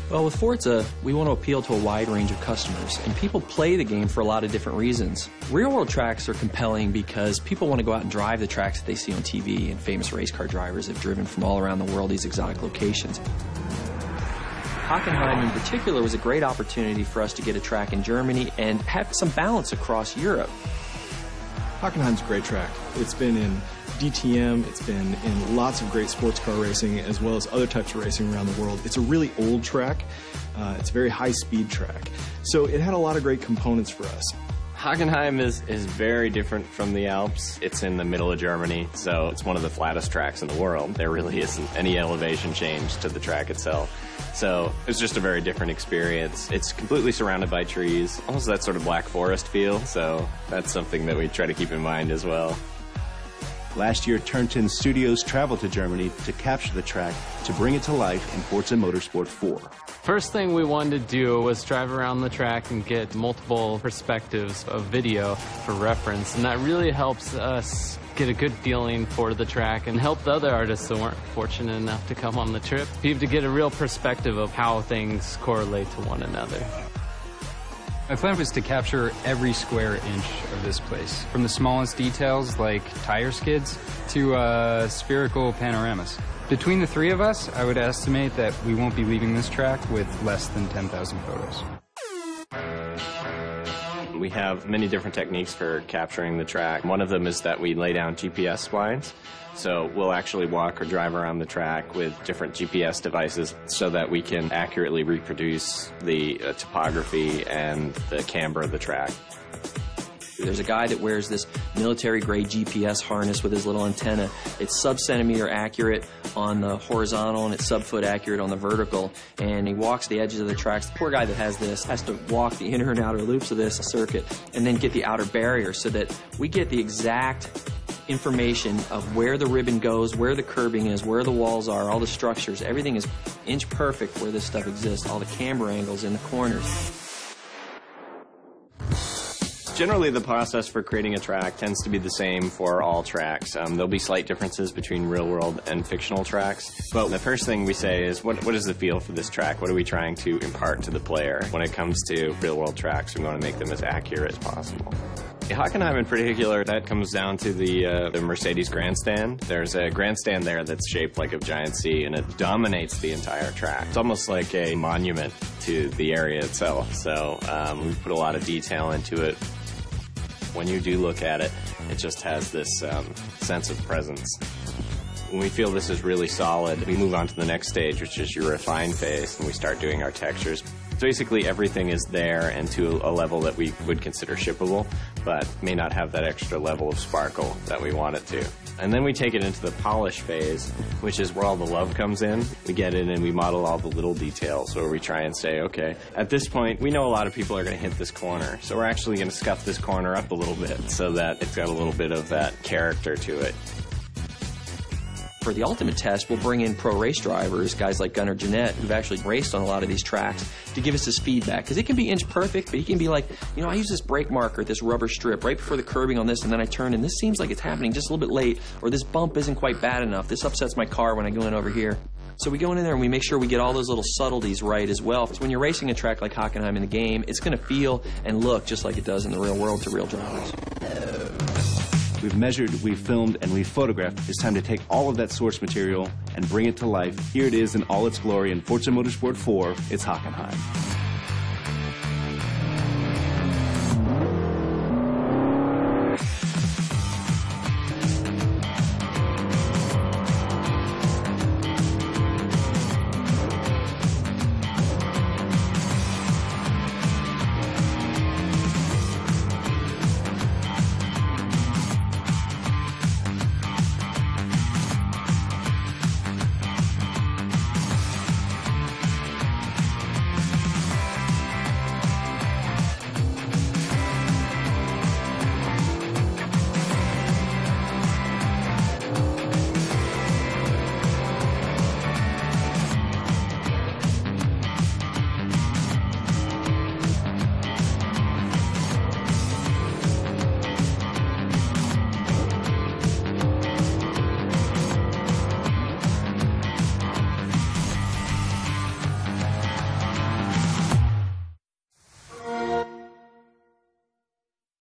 Well, with Forza, we want to appeal to a wide range of customers, and people play the game for a lot of different reasons. Real-world tracks are compelling because people want to go out and drive the tracks that they see on TV, and famous race car drivers have driven from all around the world these exotic locations. Hockenheim in particular was a great opportunity for us to get a track in Germany and have some balance across Europe. Hockenheim's a great track. It's been in DTM, it's been in lots of great sports car racing as well as other types of racing around the world. It's a really old track. It's a very high-speed track. So it had a lot of great components for us. Hockenheim is very different from the Alps. It's in the middle of Germany, so it's one of the flattest tracks in the world. There really isn't any elevation change to the track itself. So it's just a very different experience. It's completely surrounded by trees, almost that sort of Black Forest feel, so that's something that we try to keep in mind as well. Last year, Turnton Studios traveled to Germany to capture the track to bring it to life in Forza Motorsport 4. First thing we wanted to do was drive around the track and get multiple perspectives of video for reference, and that really helps us get a good feeling for the track and help the other artists that weren't fortunate enough to come on the trip, people to get a real perspective of how things correlate to one another. My plan was to capture every square inch of this place, from the smallest details like tire skids to spherical panoramas. Between the three of us, I would estimate that we won't be leaving this track with less than 10,000 photos. We have many different techniques for capturing the track. One of them is that we lay down GPS splines. So we'll actually walk or drive around the track with different GPS devices so that we can accurately reproduce the topography and the camber of the track. There's a guy that wears this military-grade GPS harness with his little antenna. It's sub-centimeter accurate on the horizontal and it's sub-foot accurate on the vertical. And he walks the edges of the tracks. The poor guy that has this has to walk the inner and outer loops of this circuit and then get the outer barrier so that we get the exact information of where the ribbon goes, where the curbing is, where the walls are, all the structures. Everything is inch perfect where this stuff exists, all the camber angles in the corners. Generally, the process for creating a track tends to be the same for all tracks. There'll be slight differences between real-world and fictional tracks. But the first thing we say is, what is the feel for this track? What are we trying to impart to the player? When it comes to real-world tracks, we want to make them as accurate as possible. Hockenheim in particular, that comes down to the Mercedes grandstand. There's a grandstand there that's shaped like a giant C, and it dominates the entire track. It's almost like a monument to the area itself. So we put a lot of detail into it. When you do look at it, it just has this sense of presence. When we feel this is really solid, we move on to the next stage, which is your refine phase, and we start doing our textures. Basically, everything is there and to a level that we would consider shippable, but may not have that extra level of sparkle that we want it to. And then we take it into the polish phase, which is where all the love comes in. We get in and we model all the little details, where we try and say, okay, at this point, we know a lot of people are going to hit this corner, so we're actually going to scuff this corner up a little bit so that it's got a little bit of that character to it. For the ultimate test, we'll bring in pro race drivers, guys like Gunnar Jeanette, who've actually raced on a lot of these tracks, to give us this feedback. Because it can be inch perfect, but he can be like, you know, I use this brake marker, this rubber strip, right before the curbing on this, and then I turn, and this seems like it's happening just a little bit late, or this bump isn't quite bad enough. This upsets my car when I go in over here. So we go in there and we make sure we get all those little subtleties right as well. Because when you're racing a track like Hockenheim in the game, it's going to feel and look just like it does in the real world to real drivers. We've measured, we've filmed, and we've photographed. It's time to take all of that source material and bring it to life. Here it is in all its glory in Forza Motorsport 4. It's Hockenheim.